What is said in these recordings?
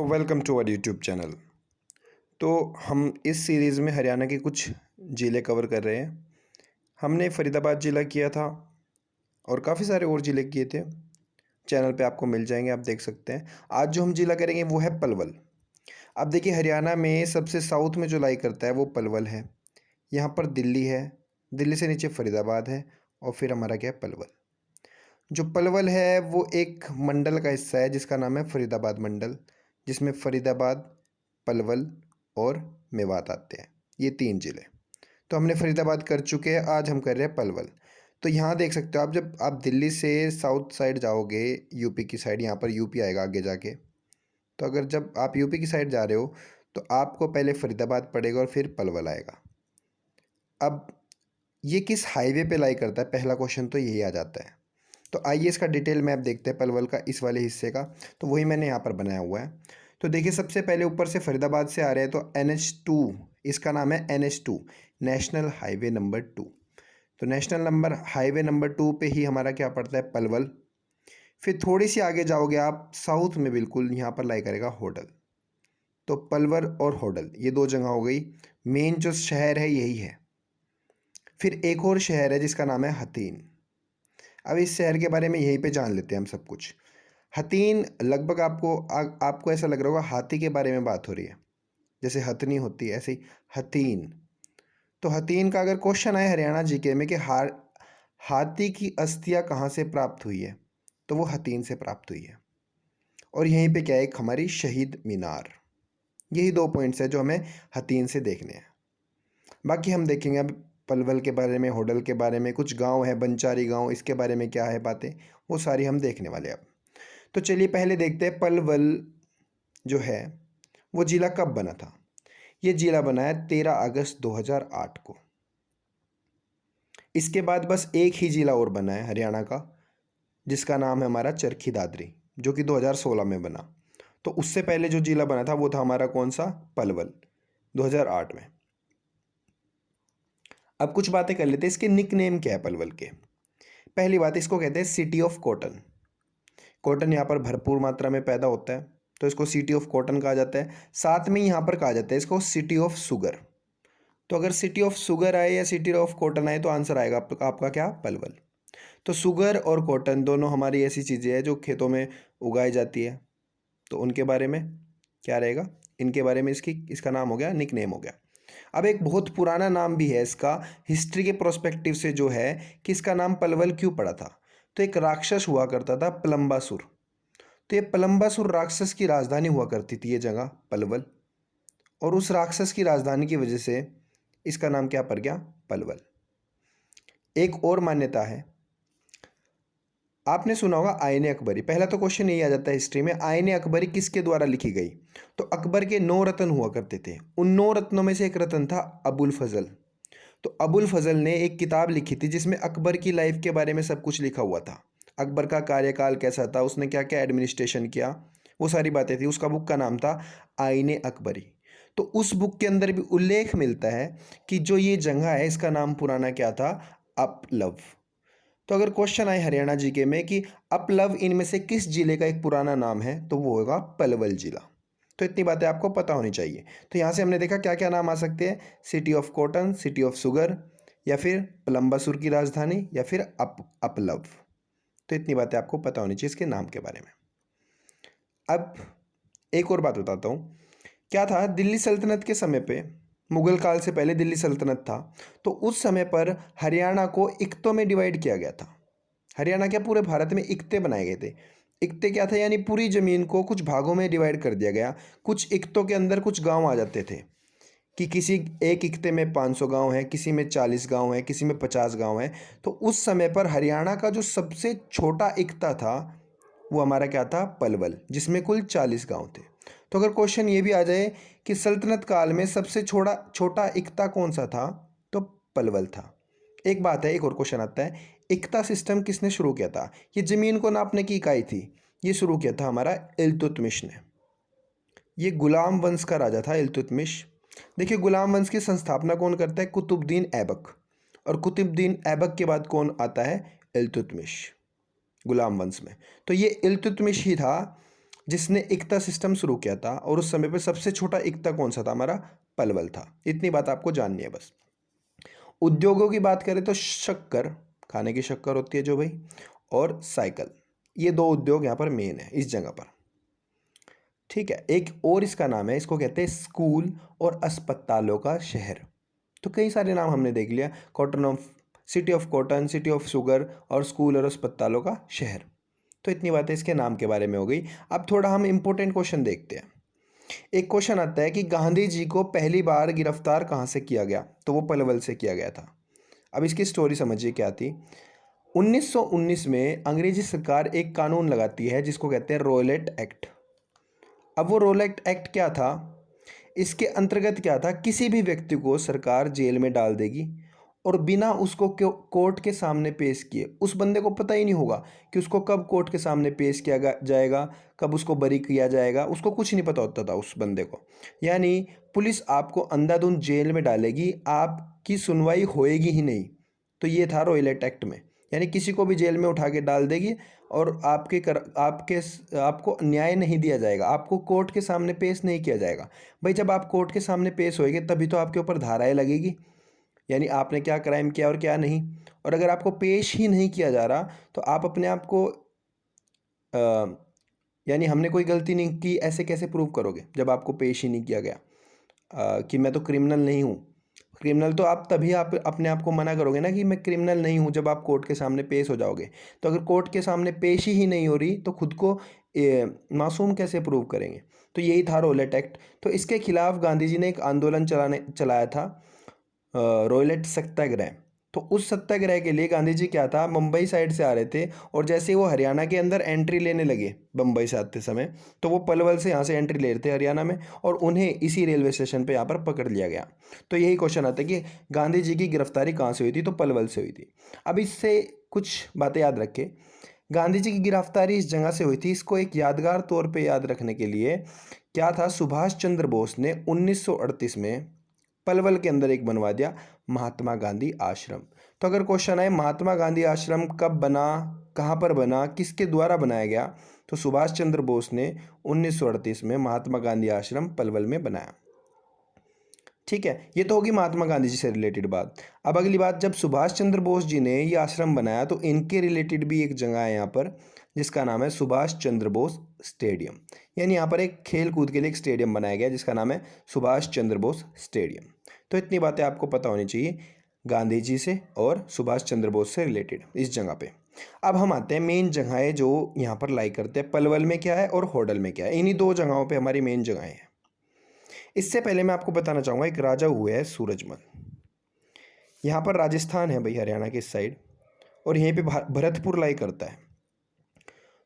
Welcome to our YouTube channel. तो हम इस सीरीज़ में हरियाणा के कुछ ज़िले कवर कर रहे हैं। हमने फ़रीदाबाद ज़िला किया था और काफ़ी सारे और ज़िले किए थे। चैनल पे आपको मिल जाएंगे, आप देख सकते हैं। आज जो हम ज़िला करेंगे वो है पलवल। अब देखिए, हरियाणा में सबसे साउथ में जो लाई करता है वो पलवल है। यहाँ पर दिल्ली है, दिल्ली से नीचे फ़रीदाबाद है और फिर हमारा क्या है, पलवल। जो पलवल है वो एक मंडल का हिस्सा है जिसका नाम है फ़रीदाबाद मंडल, जिसमें फ़रीदाबाद, पलवल और मेवात आते हैं। ये 3 ज़िले। तो हमने फ़रीदाबाद कर चुके हैं, आज हम कर रहे हैं पलवल। तो यहाँ देख सकते हो आप, जब आप दिल्ली से साउथ साइड जाओगे, यूपी की साइड, यहाँ पर यूपी आएगा आगे जाके। तो अगर जब आप यूपी की साइड जा रहे हो तो आपको पहले फ़रीदाबाद पड़ेगा और फिर पलवल आएगा। अब ये किस हाईवे पे लाई करता है, पहला क्वेश्चन तो यही आ जाता है। तो आइए इसका डिटेल मैप देखते हैं पलवल का, इस वाले हिस्से का। तो वही मैंने यहाँ पर बनाया हुआ है। तो देखिए, सबसे पहले ऊपर से फरीदाबाद से आ रहे हैं तो NH2, इसका नाम है NH2, नेशनल हाईवे नंबर 2। तो नेशनल नंबर हाईवे नंबर 2 पे ही हमारा क्या पड़ता है, पलवल। फिर थोड़ी सी आगे जाओगे आप साउथ में, बिल्कुल यहाँ पर लाई करेगा होडल। तो पलवल और होडल ये 2 जगह हो गई। मेन जो शहर है यही है। फिर एक और शहर है जिसका नाम है हथीन। अब इस शहर के बारे में यहीं पे जान लेते हैं हम सब कुछ। हथीन लगभग आपको ऐसा लग रहा होगा हाथी के बारे में बात हो रही है, जैसे हथनी होती है ऐसे ही हथीन। तो हथीन का अगर क्वेश्चन आए हरियाणा जीके में कि हाथी की अस्थियां कहाँ से प्राप्त हुई है, तो वो हथीन से प्राप्त हुई है। और यहीं पे क्या है, एक हमारी शहीद मीनार। यही 2 पॉइंट्स है जो हमें हथीन से देखने हैं। बाकी हम देखेंगे अब पलवल के बारे में, होडल के बारे में, कुछ गांव है बंचारी गांव, इसके बारे में क्या है बातें, वो सारी हम देखने वाले हैं अब। तो चलिए पहले देखते हैं पलवल जो है वो जिला कब बना था। ये जिला बना है 13 अगस्त 2008 को। इसके बाद बस एक ही जिला और बना है हरियाणा का, जिसका नाम है हमारा चरखी दादरी, जो कि 2016 में बना। तो उससे पहले जो जिला बना था वो था हमारा कौन सा, पलवल, 2008 में। अब कुछ बातें कर लेते हैं, इसके निक नेम क्या है पलवल के। पहली बात, इसको कहते हैं सिटी ऑफ कॉटन। कॉटन यहाँ पर भरपूर मात्रा में पैदा होता है, तो इसको सिटी ऑफ कॉटन कहा जाता है। साथ में यहाँ पर कहा जाता है इसको सिटी ऑफ शुगर। तो अगर सिटी ऑफ शुगर आए या सिटी ऑफ कॉटन आए तो आंसर आएगा आपका क्या, पलवल। तो शुगर और कॉटन दोनों हमारी ऐसी चीज़ें हैं जो खेतों में उगाई जाती है। तो उनके बारे में क्या रहेगा, इनके बारे में इसका नाम हो गया, निक नेम हो गया। अब एक बहुत पुराना नाम भी है इसका, हिस्ट्री के प्रोस्पेक्टिव से जो है कि इसका नाम पलवल क्यों पड़ा था। तो एक राक्षस हुआ करता था प्लम्बासुर। तो ये प्लम्बासुर राक्षस की राजधानी हुआ करती थी ये जगह पलवल, और उस राक्षस की राजधानी की वजह से इसका नाम क्या पड़ गया, पलवल। एक और मान्यता है, आपने सुना होगा आईने अकबरी। पहला तो क्वेश्चन यही आ जाता है हिस्ट्री में, आईने अकबरी किसके द्वारा लिखी गई। तो अकबर के 9 रत्न हुआ करते थे, उन 9 रत्नों में से एक रत्न था अबुल फजल। तो अबुल फजल ने एक किताब लिखी थी जिसमें अकबर की लाइफ के बारे में सब कुछ लिखा हुआ था। अकबर का कार्यकाल कैसा था, उसने क्या क्या एडमिनिस्ट्रेशन किया, वो सारी बातें थी। उसका बुक का नाम था आईने अकबरी। तो उस बुक के अंदर भी उल्लेख मिलता है कि जो ये जगह है इसका नाम पुराना क्या था, अपलव। तो अगर क्वेश्चन आए हरियाणा जीके में कि अपलव इनमें से किस जिले का एक पुराना नाम है, तो वो होगा पलवल जिला। तो इतनी बातें आपको पता होनी चाहिए। तो यहाँ से हमने देखा क्या क्या नाम आ सकते हैं, city of cotton, city of sugar, या फिर प्लम्बासुर की राजधानी, या फिर अपलव। तो इतनी बातें आपको पता होनी चाहिए इसके नाम के बारे में। अब एक और बात बताता हूँ, क्या था, दिल्ली सल्तनत के समय पे, मुगल काल से पहले दिल्ली सल्तनत था, तो उस समय पर हरियाणा को इक्तों में डिवाइड किया गया था। हरियाणा क्या, पूरे भारत में इक्ते बनाए गए थे। इक्ते क्या था, यानी पूरी ज़मीन को कुछ भागों में डिवाइड कर दिया गया। कुछ इक्तों के अंदर कुछ गांव आ जाते थे कि किसी एक इक्ते में 500 गांव है, किसी में 40 गांव है, किसी में 50 गांव है। तो उस समय पर हरियाणा का जो सबसे छोटा इक्ता था वो हमारा क्या था, पलवल, जिसमें कुल 40 गांव थे। तो अगर क्वेश्चन ये भी आ जाए कि सल्तनत काल में सबसे छोटा छोटा इक्ता कौन सा था, तो पलवल था। एक बात है, एक और क्वेश्चन आता है, इक्ता सिस्टम किसने शुरू किया था। ये ज़मीन को नापने की इकाई थी, ये शुरू किया था हमारा इल्तुतमिश ने। ये गुलाम वंश का राजा था इल्तुतमिश। देखिए, गुलाम वंश की संस्थापना कौन करता है, कुतुबुद्दीन ऐबक। और कुतुबुद्दीन ऐबक के बाद कौन आता है, इल्तुतमिश, गुलाम वंश में। तो ये इल्तुतमिश ही था जिसने इक्ता सिस्टम शुरू किया था, और उस समय पे सबसे छोटा इक्ता कौन सा था? हमारा पलवल था। इतनी बात आपको जाननी है बस। उद्योगों की बात करें तो शक्कर, खाने की शक्कर होती है जो भाई, और साइकिल, ये दो उद्योग यहाँ पर मेन है इस जगह पर। ठीक है, एक और इसका नाम है, इसको कहते हैं स्कूल और अस्पतालों का शहर। तो कई सारे नाम हमने देख लिया, cotton of city of cotton, city of sugar, और स्कूल और अस्पतालों का शहर। तो इतनी बातें इसके नाम के बारे में हो गई। अब थोड़ा हम इंपॉर्टेंट क्वेश्चन देखते हैं। एक क्वेश्चन आता है कि गांधी जी को पहली बार गिरफ्तार कहाँ से किया गया? तो वो पलवल से किया गया था। अब इसकी स्टोरी समझिए क्या थी। 1919 में अंग्रेजी सरकार एक कानून लगाती है जिसको कहते हैं रोलेट एक्ट। अब वो रोलेट एक्ट क्या था? इसके अंतर्गत क्या था, किसी भी व्यक्ति को सरकार जेल में डाल देगी और बिना उसको कोर्ट के सामने पेश किए, उस बंदे को पता ही नहीं होगा कि उसको कब कोर्ट के सामने पेश किया जाएगा, कब उसको बरी किया जाएगा, उसको कुछ नहीं पता होता था उस बंदे को। यानी पुलिस आपको अंधाधुंध जेल में डालेगी, आपकी सुनवाई होएगी ही नहीं। तो ये था रोयलेट एक्ट में, यानी किसी को भी जेल में उठा के डाल देगी और आपको न्याय नहीं दिया जाएगा, आपको कोर्ट के सामने पेश नहीं किया जाएगा। भाई जब आप कोर्ट के सामने पेश होएगे तभी तो आपके ऊपर धाराएं लगेगी, यानी आपने क्या क्राइम किया और क्या नहीं। और अगर आपको पेश ही नहीं किया जा रहा तो आप अपने आप को यानी हमने कोई गलती नहीं की ऐसे कैसे प्रूव करोगे जब आपको पेश ही नहीं किया गया कि मैं तो क्रिमिनल नहीं हूँ। क्रिमिनल तो आप तभी आप अपने आप को मना करोगे ना कि मैं क्रिमिनल नहीं हूँ, जब आप कोर्ट के सामने पेश हो जाओगे। तो अगर कोर्ट के सामने पेश ही नहीं हो रही तो खुद को मासूम कैसे प्रूव करेंगे? तो यही था रोलेट एक्ट। तो इसके खिलाफ गांधी जी ने एक आंदोलन चलाया था, रोलेट सत्याग्रह। तो उस सत्याग्रह के लिए गांधी जी क्या था, मुंबई साइड से आ रहे थे, और जैसे ही वो हरियाणा के अंदर एंट्री लेने लगे बम्बई से आते समय, तो वो पलवल से यहाँ से एंट्री ले रहे थे हरियाणा में, और उन्हें इसी रेलवे स्टेशन पे यहाँ पर पकड़ लिया गया। तो यही क्वेश्चन आता है कि गांधी जी की गिरफ्तारी कहाँ से हुई थी? तो पलवल से हुई थी। अब इससे कुछ बातें याद रखें। गांधी जी की गिरफ्तारी इस जगह से हुई थी, इसको एक यादगार तौर पे याद रखने के लिए क्या था, सुभाष चंद्र बोस ने 1938 में पलवल के अंदर एक बनवा दिया, महात्मा गांधी आश्रम। तो अगर क्वेश्चन आए महात्मा गांधी आश्रम कब बना, कहाँ पर बना, किसके द्वारा बनाया गया, तो सुभाष चंद्र बोस ने 1938 में महात्मा गांधी आश्रम पलवल में बनाया। ठीक है, ये तो होगी महात्मा गांधी जी से रिलेटेड बात। अब अगली बात, जब सुभाष चंद्र बोस जी ने ये आश्रम बनाया तो इनके रिलेटेड भी एक जगह है यहाँ पर जिसका नाम है सुभाष चंद्र बोस स्टेडियम। यानी यहाँ पर एक खेल कूद के लिए एक स्टेडियम बनाया गया जिसका नाम है सुभाष चंद्र बोस स्टेडियम। तो इतनी बातें आपको पता होनी चाहिए गांधी जी से और सुभाष चंद्र बोस से रिलेटेड इस जगह पे। अब हम आते हैं मेन जगहें जो यहाँ पर लाई करते हैं, पलवल में क्या है और होडल में क्या है। इन्हीं दो जगहों पे हमारी मेन जगहें हैं। इससे पहले मैं आपको बताना चाहूँगा, एक राजा हुआ है सूरजमल। यहाँ पर राजस्थान है भाई, हरियाणा के इस साइड, और यहीं पे भरतपुर लाई करता है।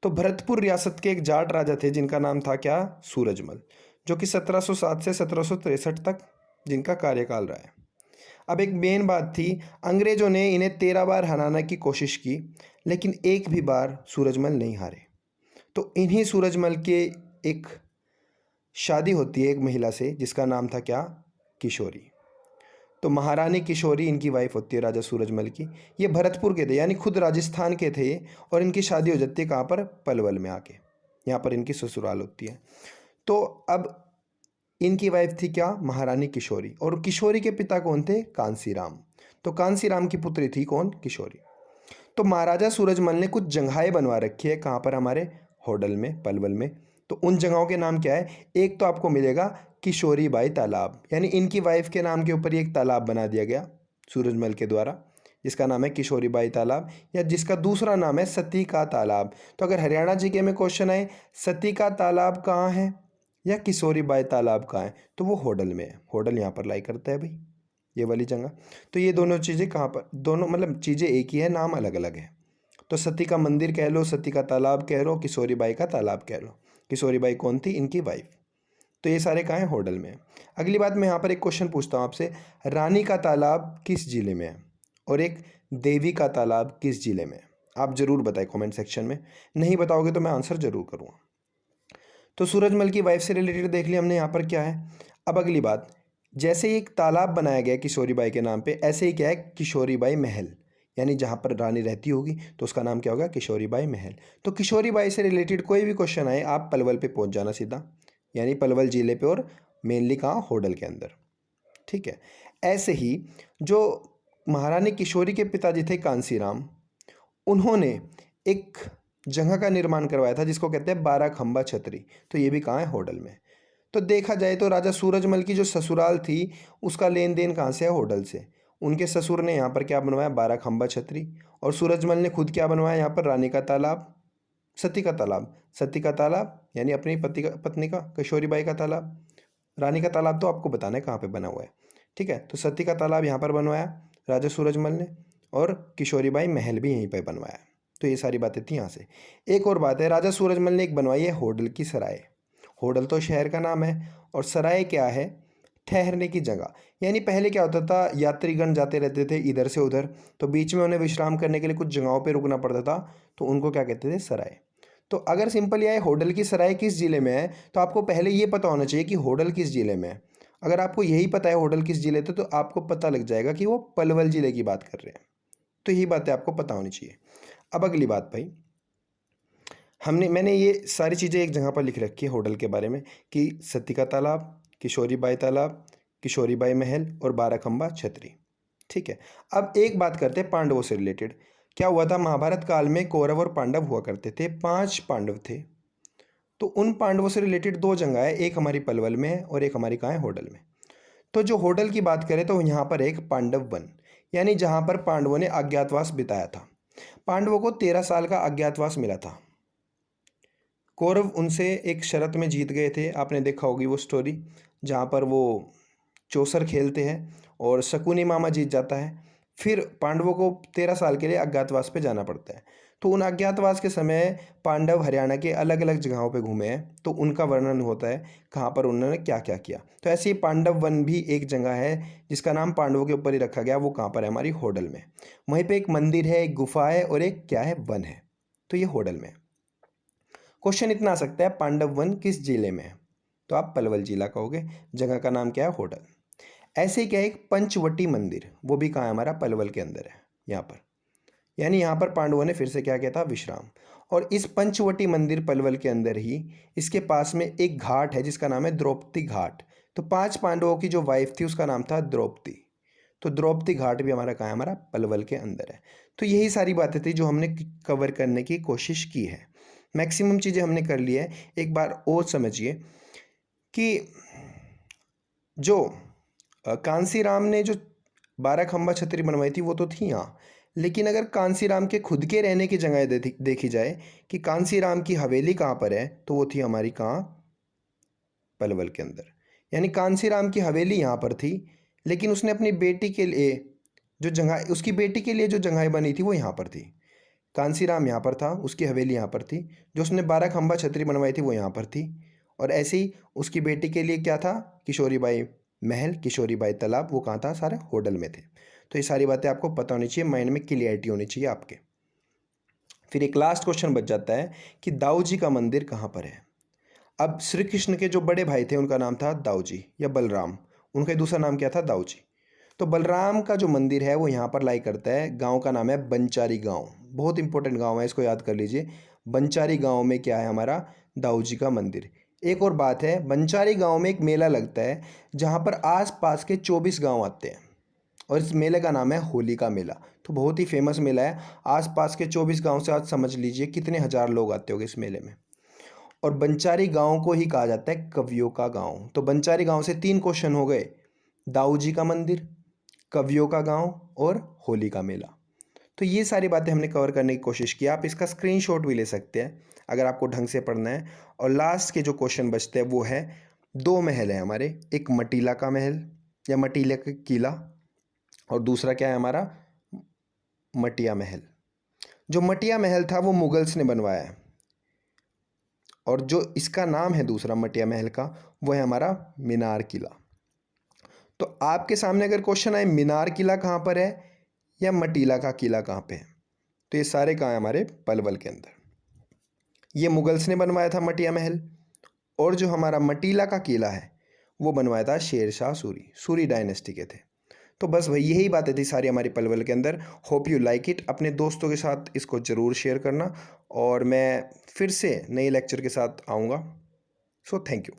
तो भरतपुर रियासत के एक जाट राजा थे जिनका नाम था क्या, सूरजमल, जो कि 1707 से 1763 तक जिनका कार्यकाल रहा है। अब एक मेन बात थी, अंग्रेजों ने इन्हें 13 बार हराने की कोशिश की लेकिन एक भी बार सूरजमल नहीं हारे। तो इन्हीं सूरजमल के एक शादी होती है एक महिला से जिसका नाम था क्या, किशोरी। तो महारानी किशोरी इनकी वाइफ होती है राजा सूरजमल की। ये भरतपुर के थे यानी खुद राजस्थान के थे, और इनकी शादी हो जाती है कहाँ पर, पलवल में आके, यहाँ पर इनकी ससुराल होती है। तो अब इनकी वाइफ थी क्या, महारानी किशोरी, और किशोरी के पिता कौन थे, कांसीराम। तो कांसीराम की पुत्री थी कौन, किशोरी। तो महाराजा सूरजमल ने कुछ जगहें बनवा रखी है कहाँ पर, हमारे होडल में, पलवल में। तो उन जगहों के नाम क्या है, एक तो आपको मिलेगा किशोरी बाई तालाब, यानी इनकी वाइफ के नाम के ऊपर ही एक तालाब बना दिया गया सूरजमल के द्वारा, जिसका नाम है किशोरी बाई तालाब, या जिसका दूसरा नाम है सती का तालाब। तो अगर हरियाणा जीके में क्वेश्चन आए सती का तालाब कहाँ है या किशोरी बाई तालाब कहाँ है, तो वो होडल में है। होडल यहाँ पर लाई करता है भाई, ये वाली जगह। तो ये दोनों चीज़ें कहाँ पर, दोनों मतलब चीज़ें एक ही है, नाम अलग अलग है। तो सती का मंदिर कह लो, सती का तालाब कह लो, किशोरी बाई का तालाब कह लो। किशोरी बाई कौन थी, इनकी वाइफ। तो ये सारे कहाँ हैं, होडल में। अगली बात, मैं यहाँ पर एक क्वेश्चन पूछता हूँ आपसे, रानी का तालाब किस जिले में है और एक देवी का तालाब किस जिले में है? आप जरूर बताएं कमेंट सेक्शन में, नहीं बताओगे तो मैं आंसर जरूर करूँगा। तो सूरजमल की वाइफ से रिलेटेड देख लिया हमने, यहाँ पर क्या है। अब अगली बात, जैसे ही एक तालाब बनाया गया किशोरी बाई के नाम पे, ऐसे ही क्या है, किशोरी बाई महल, यानी जहाँ पर रानी रहती होगी, तो उसका नाम क्या होगा? किशोरी बाई महल। तो किशोरी बाई से रिलेटेड कोई भी क्वेश्चन आए, आप पलवल पे पहुँच जाना सीधा, यानी पलवल ज़िले पे, और मेनली कहाँ? होडल के अंदर। ठीक है। ऐसे ही जो महारानी किशोरी के पिताजी थे कांसीराम, उन्होंने एक जगह का निर्माण करवाया था जिसको कहते हैं 12 खंबा छतरी। तो ये भी कहाँ है? होडल में। तो देखा जाए तो राजा सूरजमल की जो ससुराल थी, उसका लेन देन कहाँ से है? होडल से। उनके ससुर ने यहाँ पर क्या बनवाया? 12 खंबा छतरी। और सूरजमल ने खुद क्या बनवाया यहाँ पर? रानी का तालाब, सती का तालाब। सती का तालाब यानी अपनी पत्नी का, किशोरी बाई का तालाब। रानी का तालाब तो आपको बताना है कहाँ पे बना हुआ है। ठीक है। तो सती का तालाब यहाँ पर बनवाया राजा सूरजमल ने, और किशोरी बाई महल भी यहीं पर बनवाया। तो ये सारी बातें थी यहाँ से। एक और बात है, राजा सूरजमल ने एक बनवाई है होडल की सराय। होडल तो शहर का नाम है, और सराय क्या है? ठहरने की जगह। यानी पहले क्या होता था, यात्रीगण जाते रहते थे इधर से उधर, तो बीच में उन्हें विश्राम करने के लिए कुछ जगहों पे रुकना पड़ता था, तो उनको क्या कहते थे? सराय। तो अगर सिंपल ये है होडल की सराय किस ज़िले में है, तो आपको पहले ये पता होना चाहिए कि होडल किस ज़िले में है। अगर आपको यही पता है होडल किस ज़िले से, तो आपको पता लग जाएगा कि वो पलवल ज़िले की बात कर रहे हैं। तो यही बातें आपको पता होनी चाहिए। अब अगली बात भाई, मैंने ये सारी चीज़ें एक जगह पर लिख रखी है होडल के बारे में, कि सती का तालाब, किशोरी बाई तालाब, किशोरी बाई महल और 12 खंबा छतरी। ठीक है। अब एक बात करते हैं पांडवों से रिलेटेड। क्या हुआ था? महाभारत काल में कौरव और पांडव हुआ करते थे, 5 पांडव थे। तो उन पांडवों से रिलेटेड 2 जगह है, एक हमारी पलवल में है और एक हमारी कहाँ है? होडल में। तो जो होडल की बात करें तो यहाँ पर एक पांडव वन, यानी जहाँ पर पांडवों ने अज्ञातवास बिताया था। पांडवों को 13 साल का अज्ञातवास मिला था। कौरव उनसे एक शर्त में जीत गए थे, आपने देखा होगी वो स्टोरी, जहाँ पर वो चौसर खेलते हैं और शकुनी मामा जीत जाता है। फिर पांडवों को 13 साल के लिए अज्ञातवास पे जाना पड़ता है। तो उन अज्ञातवास के समय पांडव हरियाणा के अलग अलग जगहों पे घूमे हैं, तो उनका वर्णन होता है कहाँ पर उन्होंने क्या क्या किया। तो ऐसे ही पांडव वन भी एक जगह है जिसका नाम पांडवों के ऊपर ही रखा गया, वो कहाँ पर है? हमारी होडल में। वहीं पर एक मंदिर है, एक गुफा है और एक क्या है? वन है। तो ये होडल में। क्वेश्चन इतना आ सकता है, पांडव वन किस जिले में है? तो आप पलवल जिला कहोगे, जगह का नाम क्या है? होडल। ऐसे ही क्या है? एक पंचवटी मंदिर, वो भी कहाँ है? हमारा पलवल के अंदर है यहाँ पर। यानी यहाँ पर पांडवों ने फिर से क्या किया था? विश्राम। और इस पंचवटी मंदिर पलवल के अंदर ही, इसके पास में एक घाट है जिसका नाम है द्रौपदी घाट। तो 5 पांडवों की जो वाइफ थी उसका नाम था द्रौपदी। तो द्रौपदी घाट भी हमारा कहाँ है? हमारा पलवल के अंदर है। तो यही सारी बातें थी जो हमने कवर करने की कोशिश की है। मैक्सिमम चीज़ें हमने कर ली है। एक बार और समझिए कि जो कांसीराम ने जो 12 खंबा छतरी बनवाई थी वो तो थी यहाँ, लेकिन अगर कांसीराम के खुद के रहने की जगह देखी जाए कि कांसीराम की हवेली कहाँ पर है, तो वो थी हमारी कहाँ? पलवल के अंदर। यानी कांसीराम की हवेली यहाँ पर थी, लेकिन उसने अपनी बेटी के लिए जो जगह, उसकी बेटी के लिए जो जगह बनी थी वो यहाँ पर थी। कांसीराम यहाँ पर था, उसकी हवेली यहाँ पर थी। जो उसने 12 खंबा छतरी बनवाई थी वो यहाँ पर थी। और ऐसे ही उसकी बेटी के लिए क्या था? किशोरी बाई महल, किशोरी बाई तालाब, वो कहाँ था? सारे होडल में थे। तो ये सारी बातें आपको पता होनी चाहिए, माइंड में क्लियरिटी होनी चाहिए आपके। फिर एक लास्ट क्वेश्चन बच जाता है कि दाऊ जी का मंदिर कहाँ पर है? अब श्री कृष्ण के जो बड़े भाई थे उनका नाम था दाऊ जी या बलराम, उनका दूसरा नाम क्या था? दाऊ जी। तो बलराम का जो मंदिर है वो यहाँ पर लाई करता है। गांव का नाम है बंचारी गांव, बहुत इंपॉर्टेंट गांव है, इसको याद कर लीजिए। बंचारी गांव में क्या है? हमारा दाऊ जी का मंदिर। एक और बात है, बंचारी गांव में एक मेला लगता है जहाँ पर आस पास के 24 गांव आते हैं, और इस मेले का नाम है होली का मेला। तो बहुत ही फेमस मेला है। आस पास के 24 गाँव से आज समझ लीजिए कितने हज़ार लोग आते होंगे इस मेले में। और बंचारी गांव को ही कहा जाता है कवियों का गांव। तो बंचारी गांव से 3 क्वेश्चन हो गए, दाऊ जी का मंदिर, कवियों का गांव और होली का मेला। तो ये सारी बातें हमने कवर करने की कोशिश की। आप इसका स्क्रीनशॉट भी ले सकते हैं अगर आपको ढंग से पढ़ना है। और लास्ट के जो क्वेश्चन बचते हैं वो है, 2 महल है हमारे, एक मटीला का महल या मटीला का किला, और दूसरा क्या है हमारा? मटिया महल। जो मटिया महल था वो मुगल्स ने बनवाया है, और जो इसका नाम है दूसरा मटिया महल का, वो है हमारा मीनार किला। तो आपके सामने अगर क्वेश्चन आए मीनार किला कहाँ पर है या मटीला का किला कहाँ पे है, तो ये सारे कहाँ है? हमारे पलवल के अंदर। ये मुगल्स ने बनवाया था मटिया महल, और जो हमारा मटीला का किला है वो बनवाया था शेर शाह सूरी, सूरी डायनेस्टी के थे। तो बस भाई यही बातें थी सारी हमारी पलवल के अंदर। Hope you like it. अपने दोस्तों के साथ इसको ज़रूर शेयर करना और मैं फिर से नए लेक्चर के साथ आऊँगा। So thank you.